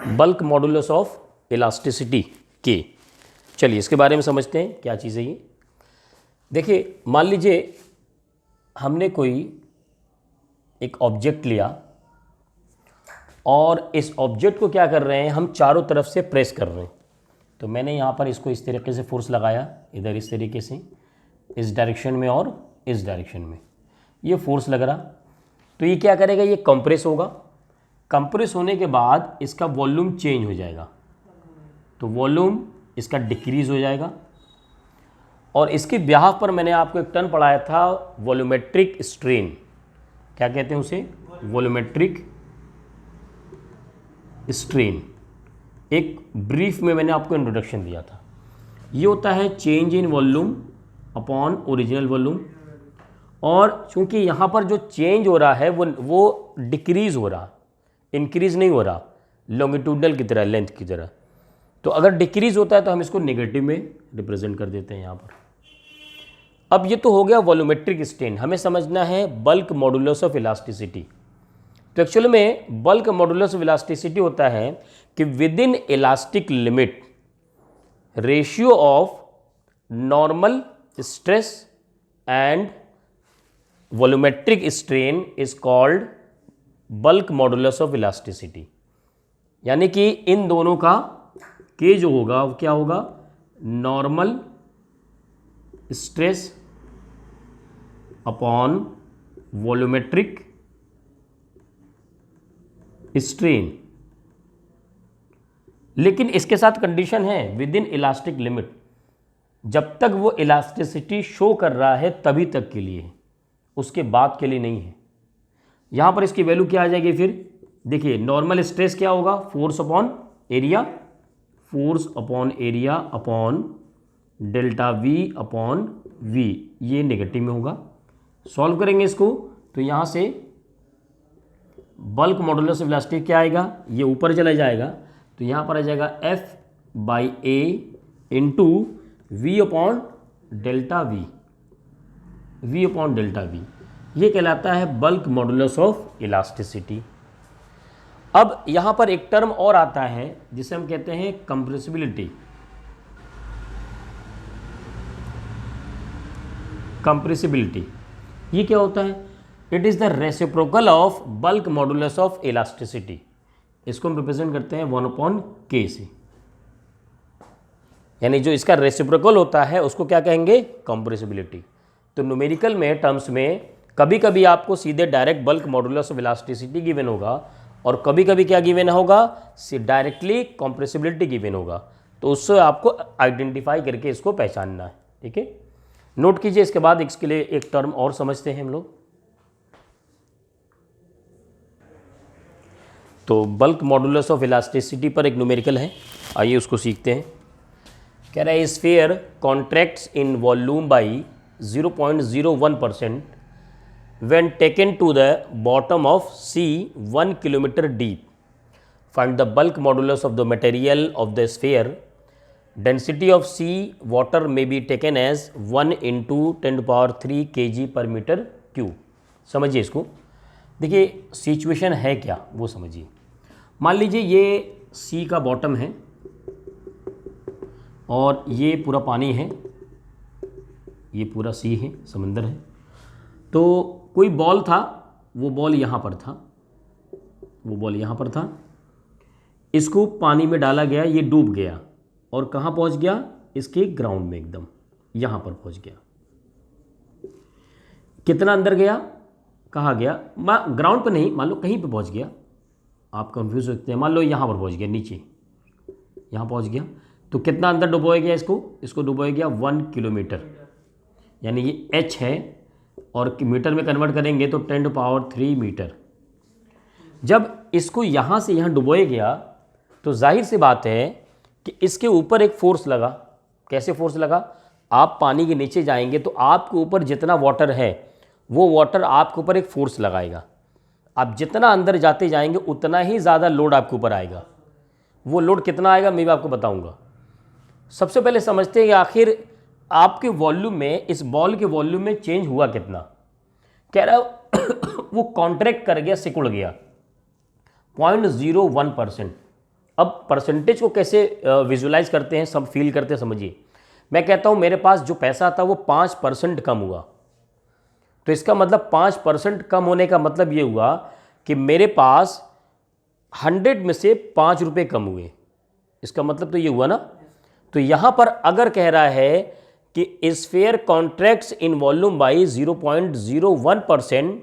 Bulk modulus of elasticity के। चलिए इसके बारे में समझते हैं क्या चीज़ है ये। देखिए मान लीजिए हमने कोई एक ऑब्जेक्ट लिया और इस ऑब्जेक्ट को क्या कर रहे हैं, हम चारों तरफ से प्रेस कर रहे हैं। तो मैंने यहाँ पर इसको इस तरीके से फोर्स लगाया, इधर इस तरीके से, इस डायरेक्शन में और इस डायरेक्शन में, ये फोर्स लग रहा। तो ये क्या करेगा, ये कंप्रेस होगा। कंप्रेस होने के बाद इसका वॉल्यूम चेंज हो जाएगा, तो वॉल्यूम इसका डिक्रीज हो जाएगा। और इसके ब्याह पर मैंने आपको एक टर्म पढ़ाया था, वॉल्यूमेट्रिक स्ट्रेन। क्या कहते हैं उसे, वॉल्यूमेट्रिक स्ट्रेन। एक ब्रीफ में मैंने आपको इंट्रोडक्शन दिया था। ये होता है change in volume upon original volume. और चूंकि यहाँ पर जो चेंज हो रहा है वो डिक्रीज हो रहा, इंक्रीज नहीं हो रहा लॉन्गिट्यूडनल की तरह, लेंथ की तरह। तो अगर डिक्रीज होता है तो हम इसको नेगेटिव में रिप्रेजेंट कर देते हैं यहाँ पर। अब ये तो हो गया वॉल्यूमेट्रिक स्ट्रेन। हमें समझना है बल्क मॉडुलस ऑफ इलास्टिसिटी। तो एक्चुअल में बल्क मॉडुलस ऑफ इलास्टिसिटी होता है कि with in elastic limit ratio of normal stress and volumetric strain is called bulk modulus of elasticity. यानी कि इन दोनों का के जो होगा वो क्या होगा, normal stress upon volumetric strain. लेकिन इसके साथ कंडीशन है, विद इन इलास्टिक लिमिट। जब तक वो इलास्टिसिटी शो कर रहा है तभी तक के लिए, उसके बाद के लिए नहीं है। यहां पर इसकी वैल्यू क्या आ जाएगी फिर, देखिए नॉर्मल स्ट्रेस क्या होगा, force upon area, force upon area upon delta v upon v, ये नेगेटिव में होगा। सॉल्व करेंगे इसको तो यहां से बल्क मॉडुलस ऑफ इलास्टिसिटी क्या आएगा, ये ऊपर चला जाएगा, तो यहाँ पर आ जाएगा f by a into v upon delta v, v upon delta v. ये कहलाता है बल्क मॉडुलस ऑफ इलास्टिसिटी। अब यहाँ पर एक टर्म और आता है जिसे हम कहते हैं कंप्रेसिबिलिटी। कंप्रेसिबिलिटी ये क्या होता है, it is the reciprocal of bulk modulus of elasticity. इसको हम रिप्रेजेंट करते हैं 1/k से, यानी जो इसका रेसिप्रोकल होता है उसको क्या कहेंगे, कंप्रेसिबिलिटी। तो न्यूमेरिकल में टर्म्स में कभी कभी आपको सीधे direct bulk modulus of elasticity given होगा और कभी कभी क्या गिवन होगा, डायरेक्टली कंप्रेसिबिलिटी गिवन होगा। तो उससे आपको आइडेंटिफाई करके इसको पहचानना है, ठीक है। नोट कीजिए। इसके बाद इसके लिए एक टर्म और समझते हैं हम लोग। तो बल्क मॉडुलस ऑफ इलास्टिसिटी पर एक न्यूमेरिकल है, आइए उसको सीखते हैं। कह रहा है sphere contracts in volume by 0.01% when taken to the bottom of sea 1 kilometer deep. Find the bulk modulus of the material of the sphere. Density of sea water may be taken as 1 into 10³ kg per meter cube. समझिए इसको। देखिए situation है क्या वो समझिए। मान लीजिए ये सी का बॉटम है और ये पूरा पानी है, ये पूरा सी है, समंदर है। तो कोई बॉल था, वो बॉल यहाँ पर था, वो बॉल यहाँ पर था, इसको पानी में डाला गया, ये डूब गया और कहाँ पहुँच गया, इसके ग्राउंड में एकदम यहाँ पर पहुँच गया। कितना अंदर गया, कहाँ गया, ग्राउंड पर नहीं, मान लो कहीं पे पहुँच गया, आप कंफ्यूज हो सकते हैं। मान लो यहाँ पर पहुँच गया, नीचे यहाँ पहुँच गया, तो कितना अंदर डुबोया गया इसको डुबोया गया 1 किलोमीटर, यानी ये h है और मीटर में कन्वर्ट करेंगे तो 10³ मीटर। जब इसको यहाँ से यहाँ डुबोया गया तो जाहिर सी बात है कि इसके ऊपर एक फोर्स लगा। कैसे फोर्स लगा, आप पानी के नीचे जाएंगे तो आपके ऊपर जितना वाटर है वो वाटर आपके ऊपर एक फोर्स लगाएगा। आप जितना अंदर जाते जाएंगे उतना ही ज़्यादा लोड आपके ऊपर आएगा। वो लोड कितना आएगा मैं भी आपको बताऊंगा। सबसे पहले समझते हैं कि आखिर आपके वॉल्यूम में, इस बॉल के वॉल्यूम में चेंज हुआ कितना। कह रहा वो कॉन्ट्रैक्ट कर गया, सिकुड़ गया 0.01%। अब परसेंटेज को कैसे विजुलाइज करते हैं, सब फील करते हैं, समझिए। मैं कहता हूँ मेरे पास जो पैसा था वो 5% कम हुआ, तो इसका मतलब 5% कम होने का मतलब ये हुआ कि मेरे पास 100 में से 5 रुपये कम हुए। इसका मतलब तो ये हुआ ना। तो यहाँ पर अगर कह रहा है कि sphere contracts in volume by 0.01%,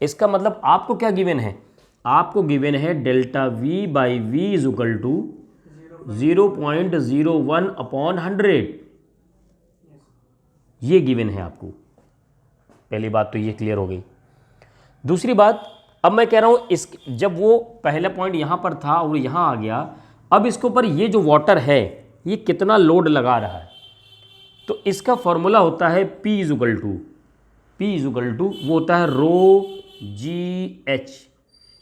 इसका मतलब आपको क्या गिवन है, आपको गिवन है delta we by v is equal to 0.01 upon 100, ये गिवन है आपको। पहली बात तो ये क्लियर हो गई। दूसरी बात, अब मैं कह रहा हूं इस, जब वो पहला पॉइंट यहां पर था और यहां आ गया, अब इसके ऊपर ये जो वाटर है ये कितना लोड लगा रहा है, तो इसका फॉर्मूला होता है P इज इक्वल टू वो होता है रो जी एच।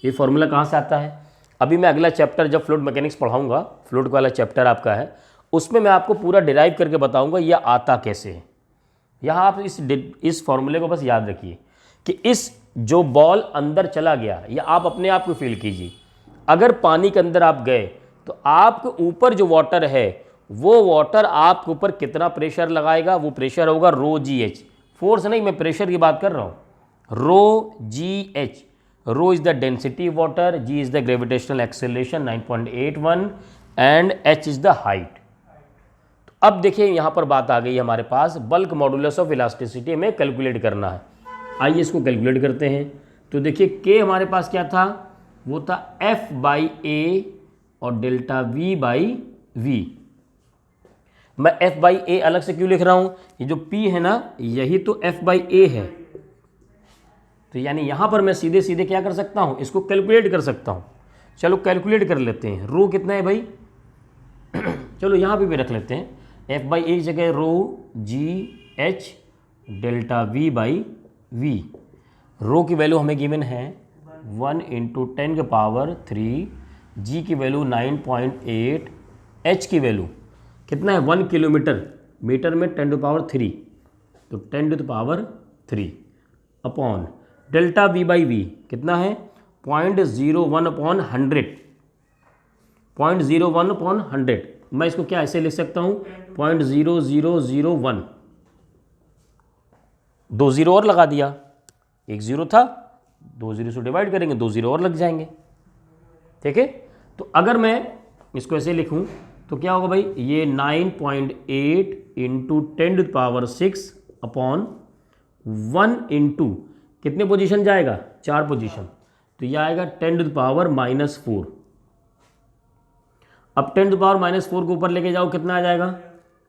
ये फॉर्मूला कहाँ से आता है, अभी मैं अगला चैप्टर जब फ्लूइड मैकेनिक्स पढ़ाऊंगा, फ्लूइड वाला चैप्टर आपका है, उसमें मैं आपको पूरा डिराइव करके बताऊंगा ये आता कैसे है। यहाँ आप इस फॉर्मूले को बस याद रखिए कि इस जो बॉल अंदर चला गया, या आप अपने आप को फील कीजिए, अगर पानी के अंदर आप गए तो आपके ऊपर जो वाटर है वो वाटर आपके ऊपर कितना प्रेशर लगाएगा, वो प्रेशर होगा रो जी एच। फोर्स नहीं, मैं प्रेशर की बात कर रहा हूँ, rho g h. Rho is the density water, g is the gravitational acceleration 9.81 and h is the height. तो अब देखिए यहाँ पर बात आ गई हमारे पास, बल्क मॉडुलस ऑफ इलास्टिसिटी हमें कैलकुलेट करना है। आइए इसको कैलकुलेट करते हैं। तो देखिए के हमारे पास क्या था, वो था एफ बाई ए और डेल्टा वी बाई वी। मैं एफ बाई ए अलग से क्यों लिख रहा हूं, ये जो पी है ना यही तो एफ बाई ए है, तो यानी यहां पर मैं सीधे सीधे क्या कर सकता हूं, इसको कैलकुलेट कर सकता हूं। चलो कैलकुलेट कर लेते हैं। रो कितना है भाई चलो यहां पे भी रख लेते हैं, एफ बाई ए की जगह rho g h delta we by V. Rho की वैल्यू हमें गिवन है 1 × 10⁻3, जी की वैल्यू 9.8, एच की वैल्यू कितना है 1 किलोमीटर, मीटर में 10⁻3, तो 10⁻3 upon delta we by v कितना है 0.01 अपॉन 100, 0.01 अपॉन 100। मैं इसको क्या ऐसे लिख सकता हूँ 0.0001, 2 जीरो और लगा दिया, एक जीरो था, 2 जीरो से डिवाइड करेंगे 2 जीरो और लग जाएंगे, ठीक है। तो अगर मैं इसको ऐसे लिखूं तो क्या होगा भाई, ये 9.8 × 10⁻6 अपॉन 1 इंटू कितने पोजीशन जाएगा, 4 पोजीशन, तो यह आएगा 10⁻⁻4। अब 10⁻⁻4 को ऊपर लेके जाओ कितना आ जाएगा,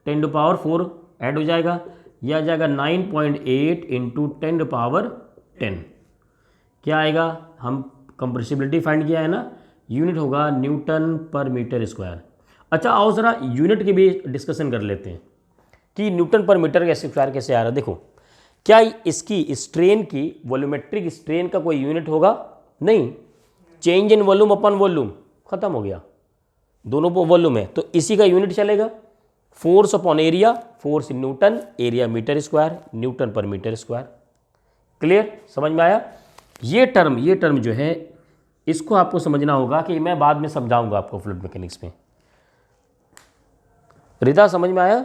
10⁻4 ऐड हो जाएगा, यह आ जाएगा 9.8 × 10⁻10। क्या आएगा, हम कंप्रेसिबिलिटी फाइंड किया है ना, यूनिट होगा न्यूटन पर मीटर स्क्वायर। अच्छा आओ ज़रा यूनिट की भी डिस्कशन कर लेते हैं कि न्यूटन पर मीटर स्क्वायर कैसे आ रहा है। देखो, क्या इसकी स्ट्रेन की वॉल्यूमेट्रिक स्ट्रेन का कोई यूनिट होगा, नहीं, change in volume upon volume, खत्म हो गया, दोनों वॉल्यूम है तो इसी का यूनिट चलेगा। Force upon area, force in newton, area metre square, newton पर मीटर स्क्वायर। क्लियर, समझ में आया। ये टर्म जो है इसको आपको समझना होगा कि मैं बाद में समझाऊंगा आपको फ्लूइड मैकेनिक्स में। रिदा समझ में आया।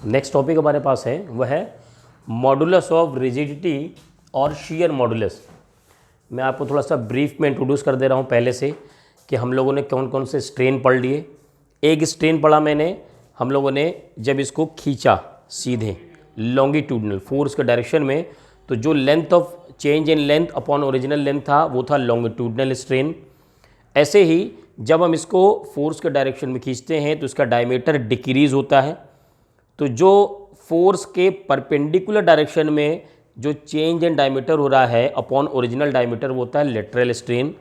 नेक्स्ट टॉपिक हमारे पास है वह है मॉडुलस ऑफ रिजिडिटी और शियर मॉडुलस। मैं आपको थोड़ा सा ब्रीफ में इंट्रोड्यूस कर दे रहा हूँ पहले से कि हम लोगों ने कौन कौन से स्ट्रेन पढ़ लिए। एक स्ट्रेन पढ़ा मैंने, हम लोगों ने जब इसको खींचा सीधे लॉन्गिट्यूडनल फोर्स के डायरेक्शन में, तो जो length of change in length upon original length था वो था लॉन्गिट्यूडनल स्ट्रेन। ऐसे ही जब हम इसको फोर्स के डायरेक्शन में खींचते हैं तो इसका डायमीटर डिक्रीज होता है। तो जो फोर्स के परपेंडिकुलर डायरेक्शन में जो चेंज इन डायमीटर हो रहा है अपॉन ओरिजिनल डायमीटर वो होता है लेटरल स्ट्रेन।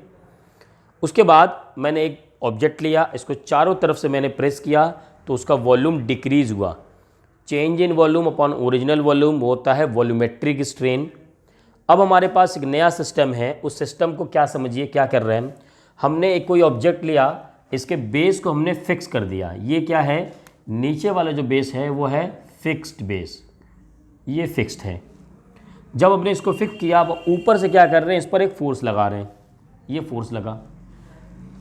उसके बाद मैंने एक ऑब्जेक्ट लिया, इसको चारों तरफ से मैंने प्रेस किया तो उसका वॉल्यूम डिक्रीज हुआ। Change in volume upon original volume वो होता है वॉल्यूमेट्रिक स्ट्रेन। अब हमारे पास एक नया सिस्टम है, उस सिस्टम को क्या समझिए क्या कर रहे हैं, हमने एक कोई ऑब्जेक्ट लिया, इसके बेस को हमने फिक्स कर दिया। ये क्या है, नीचे वाला जो बेस है वो है फिक्स्ड बेस, ये फिक्स्ड है। जब हमने इसको फिक्स किया, अब ऊपर से क्या कर रहे हैं, इस पर एक फोर्स लगा रहे हैं, ये फोर्स लगा।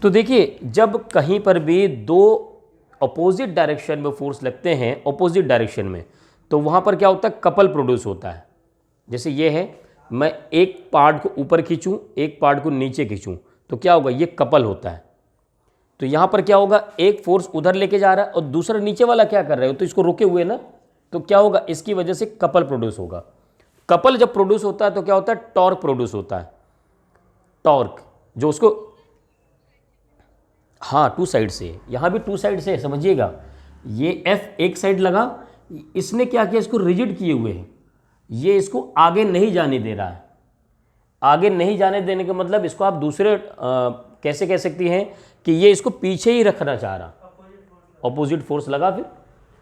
तो देखिए जब कहीं पर भी दो अपोजिट डायरेक्शन में फोर्स लगते हैं, अपोजिट डायरेक्शन में, तो वहाँ पर क्या होता है, कपल प्रोड्यूस होता है। जैसे ये है, मैं एक पार्ट को ऊपर खींचूँ, एक पार्ट को नीचे खींचूँ, तो क्या होगा, ये कपल होता है। तो यहाँ पर क्या होगा, एक फोर्स उधर लेके जा रहा है और दूसरा नीचे वाला क्या कर रहा है, तो इसको रोके हुए ना, तो क्या होगा, इसकी वजह से कपल प्रोड्यूस होगा। कपल जब प्रोड्यूस होता है तो क्या होता है, टॉर्क प्रोड्यूस होता है। टॉर्क जो उसको, हाँ, टू साइड से, यहाँ भी टू साइड से समझिएगा। ये F एक साइड लगा, इसने क्या किया, इसको रिजिड किए हुए है, ये इसको आगे नहीं जाने दे रहा है। आगे नहीं जाने देने का मतलब इसको आप दूसरे कैसे कह सकती हैं कि ये इसको पीछे ही रखना चाह रहा। अपोजिट फोर्स लगा, फिर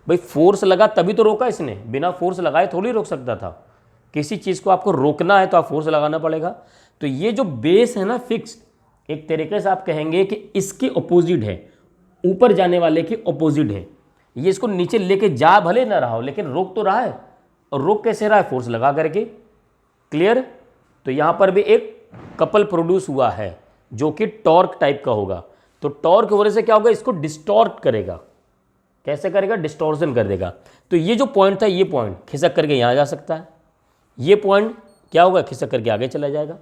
भाई फोर्स लगा तभी तो रोका इसने, बिना फोर्स लगाए थोड़ी रोक सकता था। किसी चीज़ को आपको रोकना है तो आप फोर्स लगाना पड़ेगा। तो ये जो बेस है ना फिक्स, एक तरीके से आप कहेंगे कि इसके अपोजिट है, ऊपर जाने वाले के अपोजिट है। ये इसको नीचे लेके जा भले ना रहा हो, लेकिन रोक तो रहा है। और रोक कैसे रहा है, फोर्स लगा करके। क्लियर। तो यहाँ पर भी एक कपल प्रोड्यूस हुआ है जो कि टॉर्क टाइप का होगा। तो टॉर्क होने से क्या होगा, इसको डिस्टॉर्ट करेगा। कैसे करेगा, डिस्टॉर्शन कर देगा। तो ये जो पॉइंट था, ये पॉइंट खिसक करके यहाँ जा सकता है, ये पॉइंट क्या होगा, खिसक करके आगे चला जाएगा।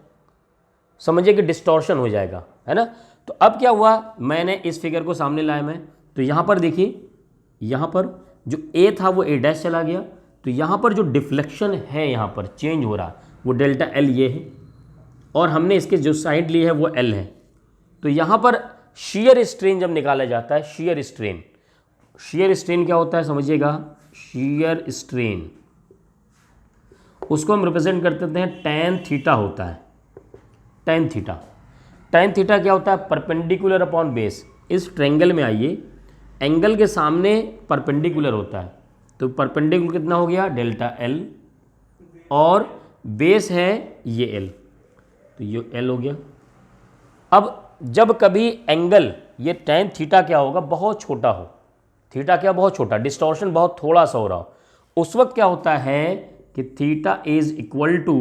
समझिए कि डिस्टॉर्शन हो जाएगा, है ना। तो अब क्या हुआ, मैंने इस फिगर को सामने लाया मैं, तो यहाँ पर देखिए, यहाँ पर जो ए था वो ए डैश चला गया। तो यहाँ पर जो डिफ्लेक्शन है, यहाँ पर चेंज हो रहा, वो डेल्टा एल ये है, और हमने इसके जो साइड ली है वो एल है। तो यहाँ पर शियर स्ट्रेन जब निकाला जाता है, शियर स्ट्रेन, शियर स्ट्रेन क्या होता है समझिएगा, शियर स्ट्रेन उसको हम रिप्रेजेंट करते हैं टैन थीटा होता है। टैन थीटा, टैन थीटा क्या होता है, परपेंडिकुलर अपॉन बेस। इस ट्रेंगल में आइए, एंगल के सामने परपेंडिकुलर होता है, तो परपेंडिकुलर कितना हो गया, डेल्टा एल, और बेस है ये एल, तो ये एल हो गया। अब जब कभी एंगल ये टैन थीटा क्या होगा, बहुत छोटा हो, थीटा क्या बहुत छोटा, डिस्टॉर्शन बहुत थोड़ा सा हो रहा हो, उस वक्त क्या होता है कि थीटा इज इक्वल टू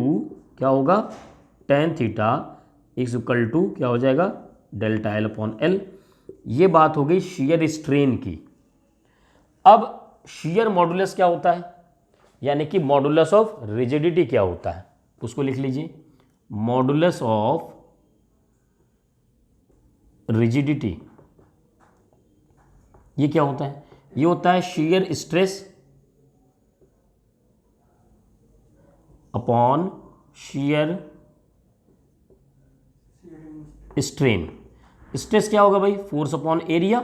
क्या होगा, tan theta is equal to क्या हो जाएगा, डेल्टा एल अपॉन एल। ये बात हो गई शियर स्ट्रेन की। अब शियर मॉडुलस क्या होता है, यानी कि मॉडुलस ऑफ रिजिडिटी क्या होता है, उसको लिख लीजिए। मॉडुलस ऑफ रिजिडिटी ये क्या होता है, ये होता है shear stress upon shear strain. Stress क्या होगा भाई, फोर्स अपॉन एरिया,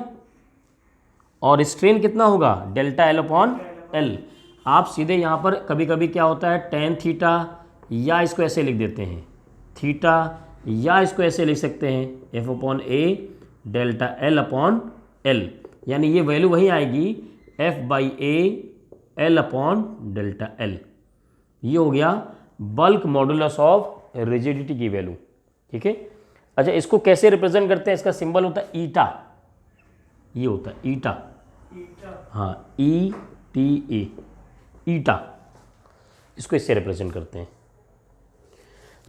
और स्ट्रेन कितना होगा, डेल्टा एल अपॉन एल। आप सीधे यहाँ पर कभी कभी क्या होता है, टैन थीटा, या इसको ऐसे लिख देते हैं थीटा, या इसको ऐसे लिख सकते हैं एफ अपॉन ए डेल्टा एल अपॉन एल, यानी ये वैल्यू वही आएगी F by A L upon delta L. ये हो गया बल्क मॉडुलस ऑफ रिजिडिटी की वैल्यू, ठीक है। अच्छा, इसको कैसे रिप्रेजेंट करते हैं, इसका सिंबल होता है ईटा, ये होता है ईटा, हाँ, ई टी ए, ईटा, इसको इससे रिप्रेजेंट करते हैं।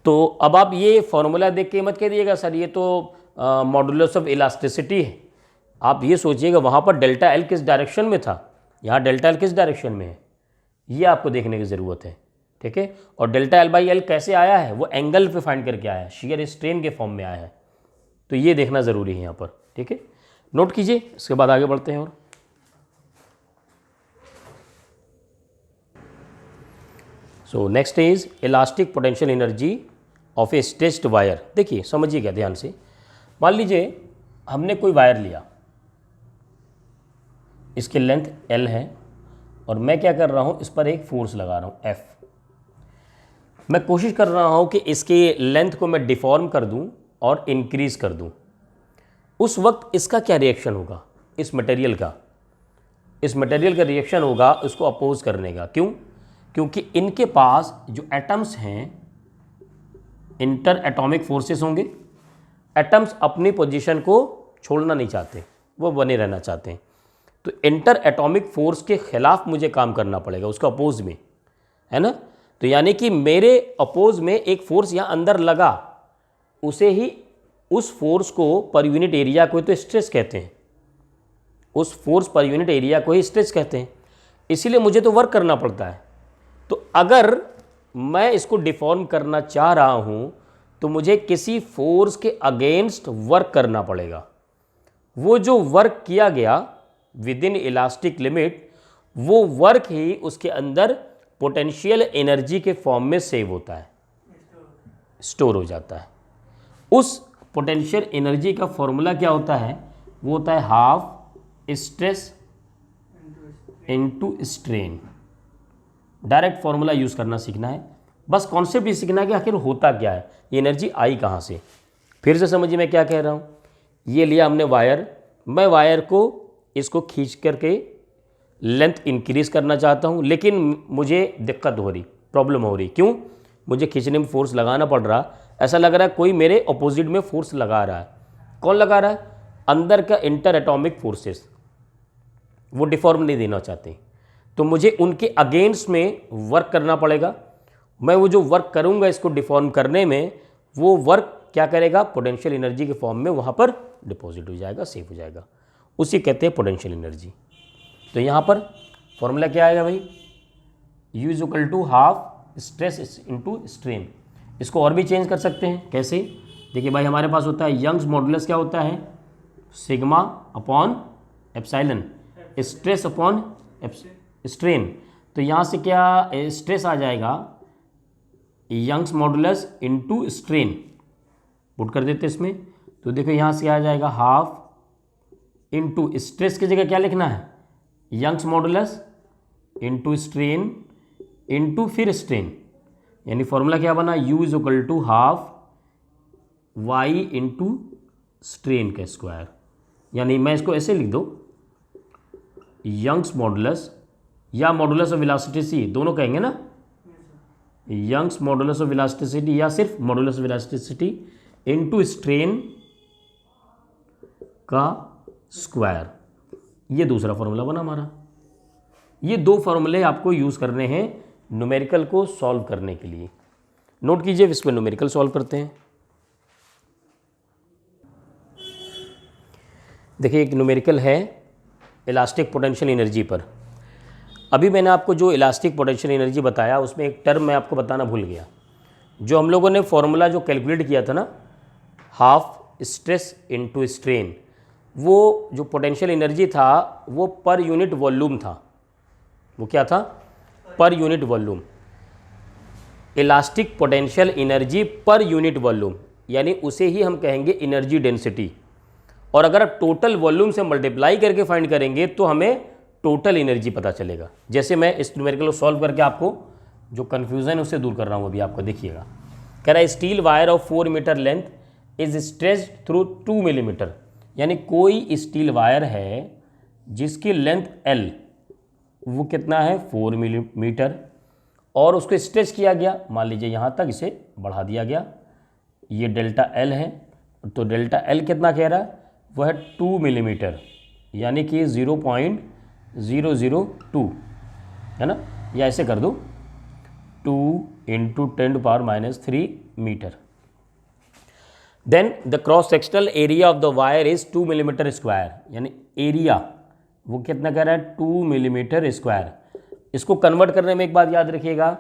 तो अब आप ये फॉर्मूला देख के मत कह दिएगा सर ये तो मॉडुलस ऑफ इलास्टिसिटी है। आप ये सोचिएगा वहाँ पर डेल्टा एल किस डायरेक्शन में था, यहाँ डेल्टा एल किस डायरेक्शन में है, ये आपको देखने की ज़रूरत है, ठीक है। और डेल्टा एल बाई एल कैसे आया है, वो एंगल पे फाइंड करके आया है, शियर स्ट्रेन के फॉर्म में आया है, तो ये देखना ज़रूरी है यहाँ पर, ठीक है। नोट कीजिए, इसके बाद आगे बढ़ते हैं। और so next is elastic potential energy of A stretched wire. देखिए समझिएगा ध्यान से, मान लीजिए हमने कोई वायर लिया, इसकी लेंथ L है, और मैं क्या कर रहा हूँ, इस पर एक फोर्स लगा रहा हूँ F। मैं कोशिश कर रहा हूँ कि इसके लेंथ को मैं डिफॉर्म कर दूँ और इंक्रीज़ कर दूँ। उस वक्त इसका क्या रिएक्शन होगा, इस मटेरियल का, इस मटेरियल का रिएक्शन होगा इसको अपोज करने का। क्यों, क्योंकि इनके पास जो एटम्स हैं, इंटर एटॉमिक फोर्सेस होंगे। एटम्स अपनी पोजीशन को छोड़ना नहीं चाहते, वो बने रहना चाहते हैं। तो इंटर एटॉमिक फोर्स के खिलाफ मुझे काम करना पड़ेगा, उसका अपोज में, है ना। तो यानी कि मेरे अपोज में एक फोर्स यहाँ अंदर लगा, उसे ही, उस फोर्स को पर यूनिट एरिया को तो स्ट्रेस कहते हैं, उस फोर्स पर यूनिट एरिया को ही स्ट्रेस कहते हैं। इसीलिए मुझे तो वर्क करना पड़ता है। तो अगर मैं इसको डिफॉर्म करना चाह रहा हूं तो मुझे किसी फोर्स के अगेंस्ट वर्क करना पड़ेगा। वो जो वर्क किया गया विद इन इलास्टिक लिमिट, वो वर्क ही उसके अंदर पोटेंशियल एनर्जी के फॉर्म में सेव होता है, स्टोर हो जाता है। उस पोटेंशियल एनर्जी का फॉर्मूला क्या होता है? वो होता है half stress into strain. Direct formula use करना सीखना है, बस कॉन्सेप्ट ही सीखना है कि आखिर होता क्या है, ये एनर्जी आई कहाँ से। फिर से समझिए मैं क्या कह रहा हूँ। ये लिया हमने वायर, मैं वायर को इसको खींच करके लेंथ इंक्रीज करना चाहता हूँ, लेकिन मुझे दिक्कत हो रही, प्रॉब्लम हो रही। क्यों? मुझे खींचने में फोर्स लगाना पड़ रहा, ऐसा लग रहा है कोई मेरे अपोजिट में फोर्स लगा रहा है। कौन लगा रहा है? अंदर का इंटर एटॉमिक फोर्सेस, वो डिफॉर्म नहीं देना चाहते, तो मुझे उनके अगेंस्ट में वर्क करना पड़ेगा। मैं वो जो वर्क करूंगा इसको डिफॉर्म करने में, वो वर्क क्या करेगा? पोटेंशियल एनर्जी के फॉर्म में वहाँ पर डिपॉजिट हो जाएगा, सेव हो जाएगा। उसी कहते हैं पोटेंशियल एनर्जी। तो यहाँ पर फॉर्मूला क्या आएगा भाई? U is equal to half stress into strain. इसको और भी चेंज कर सकते हैं। कैसे? देखिए भाई, हमारे पास होता है यंग्स मॉडुलस, क्या होता है? Sigma upon epsilon, stress upon strain. तो यहाँ से क्या स्ट्रेस आ जाएगा? Young's modulus into strain put कर देते इसमें। तो देखो यहाँ से आ जाएगा हाफ इनटू स्ट्रेस की जगह क्या लिखना है? Young's modulus into strain into फिर स्ट्रेन। यानी फॉर्मूला क्या बना? U is equal to half Y into strain का स्क्वायर। यानी मैं इसको ऐसे लिख दो, यंग्स मॉडुलस या मॉडुलस ऑफ इलास्टिसिटी, दोनों कहेंगे ना, यंग्स मॉडुलस ऑफ इलास्टिसिटी या सिर्फ modulus of elasticity into strain का स्क्वायर। ये दूसरा फॉर्मूला बना हमारा। ये दो फॉर्मूले आपको यूज़ करने हैं न्यूमेरिकल को सॉल्व करने के लिए। नोट कीजिए, इसमें न्यूमेरिकल सॉल्व करते हैं। देखिए, एक न्यूमेरिकल है इलास्टिक पोटेंशियल एनर्जी पर। अभी मैंने आपको जो इलास्टिक पोटेंशियल एनर्जी बताया, उसमें एक टर्म मैं आपको बताना भूल गया। जो हम लोगों ने फॉर्मूला जो कैलकुलेट किया था ना, हाफ स्ट्रेस इनटू स्ट्रेन, वो जो पोटेंशियल एनर्जी था वो पर यूनिट वॉल्यूम था। वो क्या था? पर unit volume. Elastic potential energy पर यूनिट वॉल्यूम, यानी उसे ही हम कहेंगे एनर्जी डेंसिटी। और अगर आप टोटल वॉल्यूम से मल्टीप्लाई करके फाइंड करेंगे तो हमें टोटल एनर्जी पता चलेगा। जैसे मैं इस न्यूमेरिकल को सॉल्व करके आपको जो कन्फ्यूज़न है उससे दूर कर रहा हूँ, अभी आपको देखिएगा। कह रहा है steel wire of 4 metre length is stretched through 2 millimetre. यानी कोई स्टील वायर है जिसकी लेंथ L, वो कितना है? 4 मिलीमीटर, और उसको स्ट्रेच किया गया, मान लीजिए यहाँ तक इसे बढ़ा दिया गया। ये डेल्टा L है, तो डेल्टा L कितना कह रहा है? वह है 2 मिलीमीटर, यानी कि 0.002 है ना, या ऐसे कर दो 2 into 10⁻³ metre. Then the cross sectional area of the wire is 2 millimetre square. यानी एरिया वो कितना कह रहा है? 2 मिलीमीटर स्क्वायर। इसको कन्वर्ट करने में एक बात याद रखिएगा,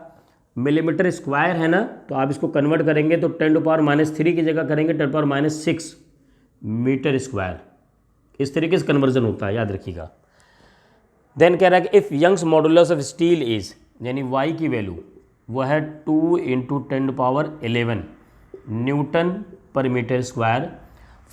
मिलीमीटर स्क्वायर है ना, तो आप इसको कन्वर्ट करेंगे तो 10⁻³ की जगह करेंगे 10⁻6 मीटर स्क्वायर। इस तरीके से कन्वर्जन होता है, याद रखिएगा। देन कह रहा है कि if Young's modulus of steel is, यानी वाई की वैल्यू वो है 2 इंटू 10⁻11 न्यूटन पर metre square,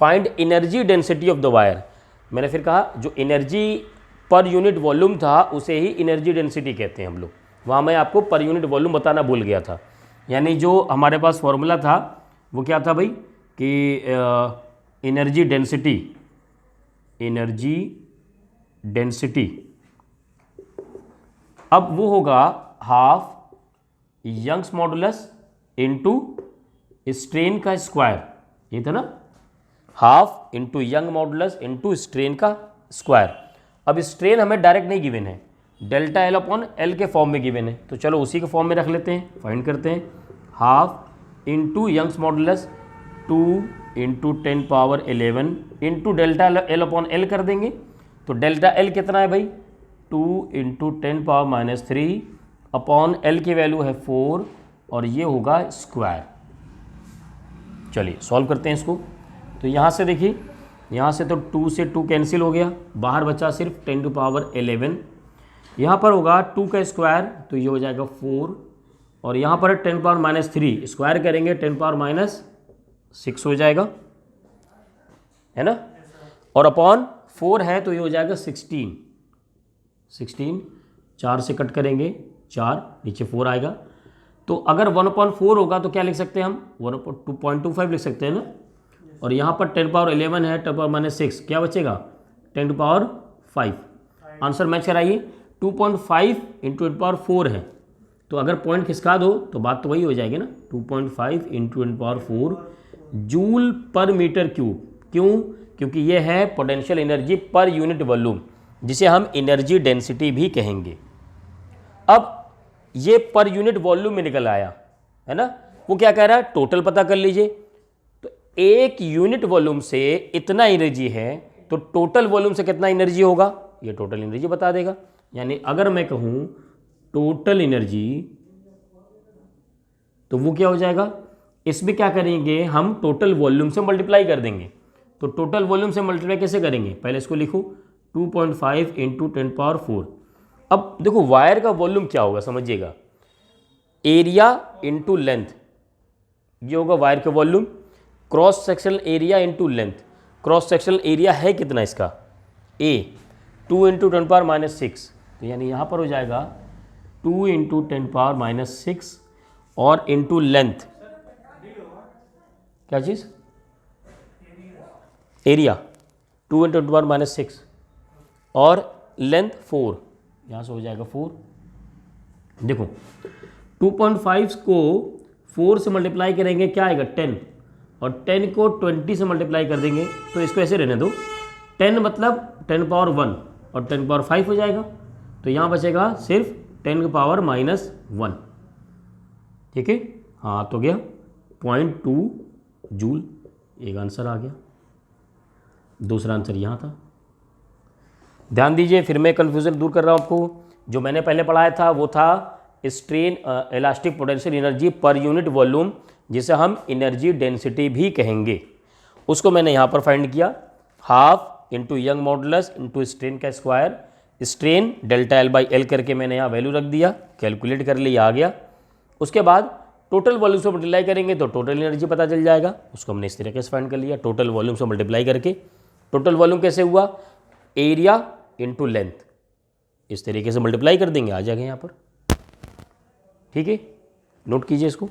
find energy density of the wire. मैंने फिर कहा जो एनर्जी पर यूनिट वॉल्यूम था उसे ही एनर्जी डेंसिटी कहते हैं हम लोग। वहाँ मैं आपको पर यूनिट वॉल्यूम बताना भूल गया था। यानी जो हमारे पास फॉर्मूला था वो क्या था भाई कि एनर्जी डेंसिटी अब वो होगा half Young's modulus into strain का स्क्वायर। ये था ना, half into Young modulus into strain का स्क्वायर। अब स्ट्रेन हमें डायरेक्ट नहीं गिवन है, डेल्टा एल अपॉन एल के फॉर्म में गिवन है, तो चलो उसी के फॉर्म में रख लेते हैं, फाइंड करते हैं। Half into Young's modulus 2 into 10 power 11 into delta L upon L कर देंगे। तो डेल्टा एल कितना है भाई, 2 इंटू 10 पावर -3 अपॉन एल की वैल्यू है 4 और ये होगा स्क्वायर। चलिए सॉल्व करते हैं इसको। तो यहाँ से देखिए, यहाँ से तो 2 से 2 कैंसिल हो गया, बाहर बचा सिर्फ 10 टू पावर 11। यहाँ पर होगा 2 का स्क्वायर तो ये हो जाएगा 4 और यहाँ पर 10 पावर -3 स्क्वायर करेंगे 10 पावर -6 हो जाएगा, है ना। और अपॉन 4 है तो ये हो जाएगा 16। 4 से कट करेंगे 4, नीचे 4 आएगा। तो अगर 1/4 होगा तो क्या लिख सकते हैं हम, 2.25 लिख सकते हैं ना। और यहाँ पर 10 पावर 11 है, 10 पावर -6 क्या बचेगा 10 टू पावर 5। आंसर मैच कराइए। 2.5 इंटू 10 पावर 4 है, तो अगर पॉइंट खिसका दो तो बात तो वही हो जाएगी ना, 2.5 इंटू 10 पावर 4 जूल पर मीटर क्यूब। क्यों, क्योंकि ये है पोटेंशियल एनर्जी पर यूनिट वॉल्यूम, जिसे हम एनर्जी डेंसिटी भी कहेंगे। अब ये पर यूनिट वॉल्यूम में निकल आया है ना। वो क्या कह रहा है, टोटल पता कर लीजिए। तो एक यूनिट वॉल्यूम से इतना एनर्जी है तो टोटल वॉल्यूम से कितना एनर्जी होगा, ये टोटल एनर्जी बता देगा। यानी अगर मैं कहूं टोटल एनर्जी तो वो क्या हो जाएगा, इसमें क्या करेंगे हम टोटल वॉल्यूम से मल्टीप्लाई कर देंगे। तो टोटल वॉल्यूम से मल्टीप्लाई कैसे करेंगे, पहले इसको लिखो 2.5 इंटू 10 पावर 4। अब देखो वायर का वॉल्यूम क्या होगा समझिएगा, एरिया इंटू लेंथ, ये होगा वायर का volume. Cross sectional area into length, cross sectional area है कितना इसका ए, 2 इंटू 10 पावर -6, तो यानी यहाँ पर हो जाएगा 2 इंटू 10 पावर -6 और इंटू लेंथ, क्या चीज़, एरिया 2 इंटू 10 पावर -6 और लेंथ 4, यहाँ से हो जाएगा 4। देखो 2.5 को 4 से मल्टीप्लाई करेंगे क्या आएगा 10, और 10 को 20 से मल्टीप्लाई कर देंगे तो इसको ऐसे रहने दो, 10 मतलब 10 पावर 1 और 10 पावर 5 हो जाएगा। तो यहाँ बचेगा सिर्फ 10 की पावर -1, ठीक है। हाँ तो गया 0.2 जूल, एक आंसर आ गया। दूसरा आंसर यहाँ था। ध्यान दीजिए, फिर मैं कन्फ्यूज़न दूर कर रहा हूँ आपको। जो मैंने पहले पढ़ाया था वो था स्ट्रेन इलास्टिक पोटेंशियल एनर्जी पर यूनिट वॉल्यूम, जिसे हम एनर्जी डेंसिटी भी कहेंगे। उसको मैंने यहाँ पर फाइंड किया, half into Young modulus into strain का square, strain delta L by L करके मैंने यहाँ वैल्यू रख दिया, कैलकुलेट कर लिया, आ गया। उसके बाद टोटल वॉल्यूम से मल्टीप्लाई करेंगे तो टोटल एनर्जी पता चल जाएगा, उसको हमने इस तरीके से फाइंड कर लिया, टोटल वॉल्यूम से मल्टीप्लाई करके। टोटल वॉल्यूम कैसे हुआ, एरिया इंटू लेंथ, इस तरीके से मल्टीप्लाई कर देंगे, आ जाएगा यहाँ पर, ठीक है। नोट कीजिए इसको।